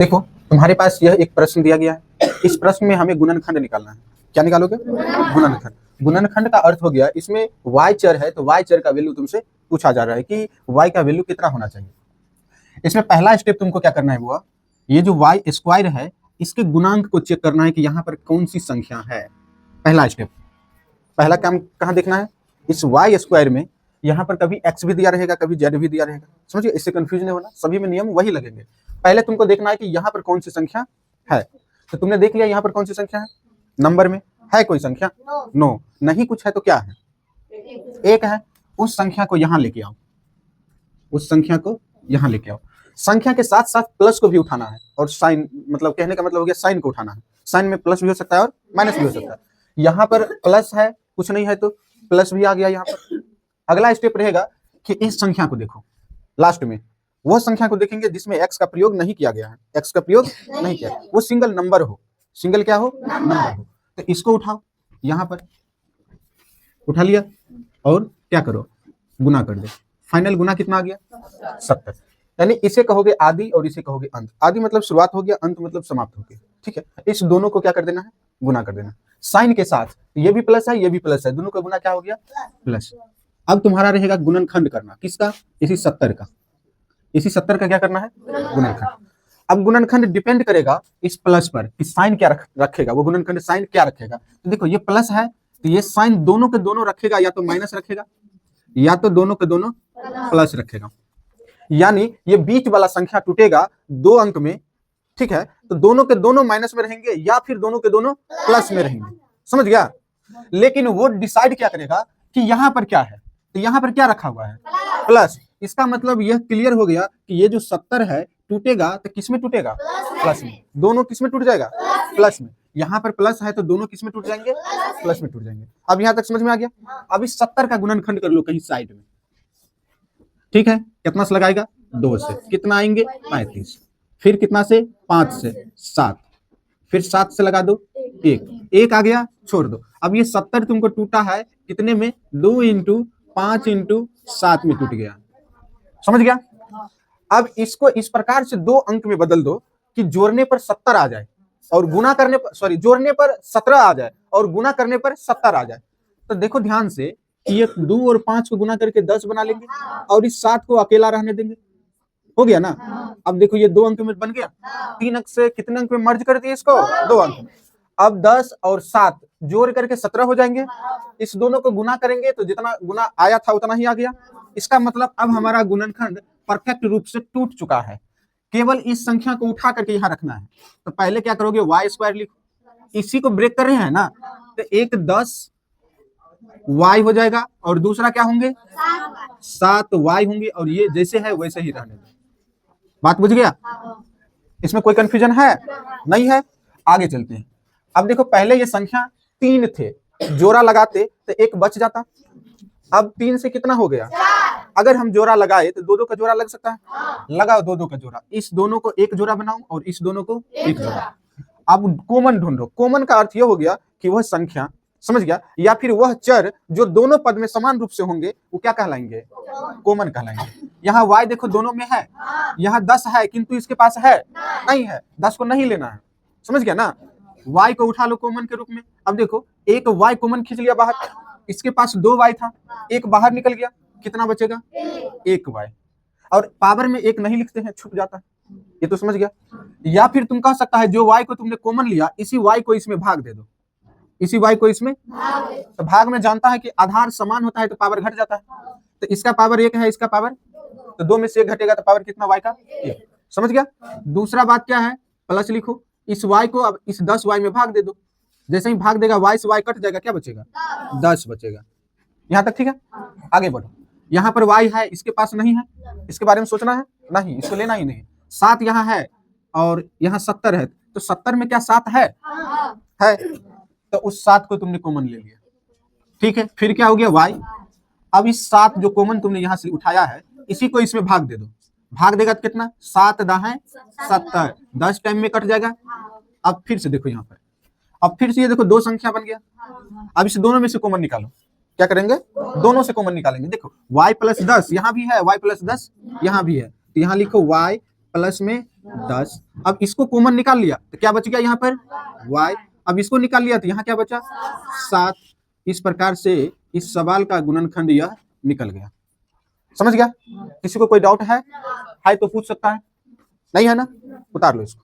देखो, तुम्हारे पास यह एक प्रश्न दिया गया है। इस प्रश्न में हमें गुणनखंड निकालना है। क्या निकालोगे? गुणनखंड। गुणनखंड का अर्थ हो गया, इसमें y चर है तो y चर का वैल्यू तुमसे पूछा जा रहा है कि y का वैल्यू कितना होना चाहिए। इसमें पहला स्टेप तुमको क्या करना है, वो ये जो y स्क्वायर है इसके गुणांक को चेक करना है कि यहाँ पर कौन सी संख्या है। पहला स्टेप, पहला काम कहाँ देखना है, इस y स्क्वायर में यहाँ पर कभी x भी दिया रहेगा, कभी z भी दिया रहेगा। समझिए, इससे कंफ्यूज नहीं होना, सभी में नियम वही लगेंगे। पहले तुमको देखना है कि यहाँ पर कौन सी संख्या है। तो तुमने देख लिया यहाँ पर कौन सी संख्या है, नंबर में है कोई संख्या? नो, नहीं कुछ है तो क्या है, एक है। उस संख्या को यहाँ लेके आओ, उस संख्या को यहाँ लेके आओ। संख्या के साथ साथ प्लस को भी उठाना है, और साइन, मतलब कहने का मतलब हो गया साइन को उठाना है। साइन में प्लस भी हो सकता है और माइनस भी हो सकता है। यहाँ पर प्लस है, कुछ नहीं है तो प्लस भी आ गया यहाँ पर। अगला स्टेप रहेगा कि इस संख्या को देखो, लास्ट में वो संख्या को देखेंगे जिसमें x का प्रयोग नहीं किया गया है, x का प्रयोग नहीं किया, वो सिंगल नंबर हो, सिंगल क्या हो, नंबर हो। तो इसको उठाओ, यहाँ पर उठा लिया और क्या करो, गुना कर दो। फाइनल गुना कितना आ गया? 70। यानी इसे कहोगे आदि और इसे कहोगे अंत। आदि मतलब शुरुआत हो गया, अंत मतलब समाप्त हो गया। ठीक है, इस दोनों को क्या कर देना है, गुना कर देना। साइन के साथ ये भी प्लस है, ये भी प्लस है, दोनों का गुना क्या हो गया, प्लस। अब तुम्हारा रहेगा गुणनखंड करना, किसका? इसी 70 का। इसी 70 का क्या करना है, गुणनखंड। अब गुणनखंड डिपेंड करेगा इस प्लस पर कि साइन क्या रखेगा, वो गुणनखंड साइन क्या रखेगा। तो देखो, ये प्लस है तो ये साइन दोनों के दोनों रखेगा, या तो माइनस रखेगा या तो दोनों के दोनों प्लस रखेगा। यानी ये बीच वाला संख्या टूटेगा 2 अंक में, ठीक है, तो दोनों के दोनों माइनस में रहेंगे या फिर दोनों के दोनों प्लस में रहेंगे। समझ गया? लेकिन वो डिसाइड क्या करेगा कि यहाँ पर क्या है, तो यहाँ पर क्या रखा हुआ है, प्लस। इसका मतलब यह क्लियर हो गया कि ये जो 70 है टूटेगा तो किस में टूटेगा, प्लस में। दोनों किस में टूट जाएगा, प्लस में। यहाँ पर प्लस है तो दोनों किस में टूट जाएंगे, प्लस में टूट जाएंगे। अब यहाँ तक समझ में आ गया। अब इस 70 का गुणनखंड कर लो कहीं साइड में, ठीक है। कितना से लगाएगा, 2 से। कितना आएंगे, 35। फिर कितना से, 5 से 7, फिर 7 से लगा दो 1 आ गया, छोड़ दो। अब ये 70 तुमको टूटा है कितने में, 2 इंटू 5 इंटू 7 में टूट गया। समझ गया? अब इसको इस प्रकार से 2 अंक में बदल दो कि जोड़ने पर 70 आ जाए और गुना करने पर, सॉरी, जोड़ने पर 17 आ जाए और गुना करने पर 70 आ जाए। तो देखो ध्यान से कि ये 2 और 5 को गुना करके 10 बना लेंगे और इस 7 को अकेला रहने देंगे। हो गया ना? अब देखो ये 2 अंक में बन गया। 3 अंक से कितने अंक में मर्ज कर दिए इसको, 2 अंक। अब 10 और 7 जोड़ करके 17 हो जाएंगे। इस दोनों को गुना करेंगे तो जितना गुना आया था उतना ही आ गया। इसका मतलब अब हमारा गुणनखंड परफेक्ट रूप से टूट चुका है। केवल इस संख्या को उठा करके यहाँ रखना है। तो पहले क्या करोगे, y स्क्वायर लिखो, इसी को ब्रेक कर रहे हैं ना, तो एक 10 y हो जाएगा और दूसरा क्या होंगे, 7 y होंगे, और ये जैसे है वैसे ही रहने दो। बात बुझ गया? इसमें कोई कंफ्यूजन है? नहीं है? आगे चलते हैं। अब देखो, पहले ये संख्या 3 थे, जोड़ा लगाते तो 1 बच जाता। अब 3 से कितना हो गया, अगर हम जोड़ा लगाए तो 2-2 का जोड़ा लग सकता है, लगाओ 2-2 का जोड़ा। इस दोनों को एक जोड़ा बनाओ और इस दोनों को एक जोड़ा। अब कॉमन ढूंढो। कॉमन का अर्थ यह हो गया कि वह संख्या, समझ गया, या फिर वह चर जो दोनों पद में समान रूप से होंगे वो क्या कहलाएंगे, कॉमन कहलाएंगे। यहाँ y देखो दोनों में है, यहाँ 10 है किंतु इसके पास है नहीं है, 10 को नहीं लेना है। समझ गया ना? y को उठा लो कॉमन के रूप में। अब देखो, एक y कॉमन खींच लिया बाहर, इसके पास 2 y था, एक बाहर निकल गया, कितना बचेगा, 1 y। और पावर में 1 नहीं लिखते हैं, छुप जाता है। ये तो समझ गया। या फिर तुम कह सकता है जो y को तुमने कॉमन लिया, इसी y को इसमें भाग दे दो, इसी y को इसमें। तो भाग में जानता है कि आधार समान होता है तो पावर घट जाता है। तो इसका पावर 1 है, इसका पावर, तो 2 में से 1 घटेगा तो पावर कितना, y का 1। समझ गया? दूसरा बात क्या है, प्लस लिखो, इस y को अब इस 10 y में भाग दे दो। जैसे ही भाग देगा y से y कट जाएगा, क्या बचेगा, 10 बचेगा। यहाँ तक ठीक है? आगे बढ़ो। यहाँ पर y है, इसके पास नहीं है, इसके बारे में सोचना है नहीं, इसको लेना ही नहीं। 7 यहाँ है और यहाँ 70 है, तो 70 में क्या 7 है? तो उस 7 को तुमने कॉमन ले लिया, ठीक है। फिर क्या हो गया, y। अब इस 7 जो कॉमन तुमने यहाँ से उठाया है, इसी को इसमें भाग दे दो। भाग देगा तो कितना, 7 दाएं 70, 10 टाइम में कट जाएगा। अब फिर से देखो यहाँ पर, अब फिर से ये देखो 2 संख्या बन गया। अब इस दोनों में से कॉमन निकालो। क्या करेंगे, दोनों से कॉमन निकालेंगे। देखो y + 10 यहाँ भी है, y + 10 यहाँ भी है, तो यहाँ लिखो y प्लस में 10। अब इसको कॉमन निकाल लिया तो क्या बच गया यहाँ पर y। अब इसको निकाल लिया तो यहाँ क्या बचा 7। इस प्रकार से इस सवाल का गुणनखंड यह निकल गया। समझ गया? किसी को कोई डाउट है तो पूछ सकता है, नहीं है ना? उतार लो इसको।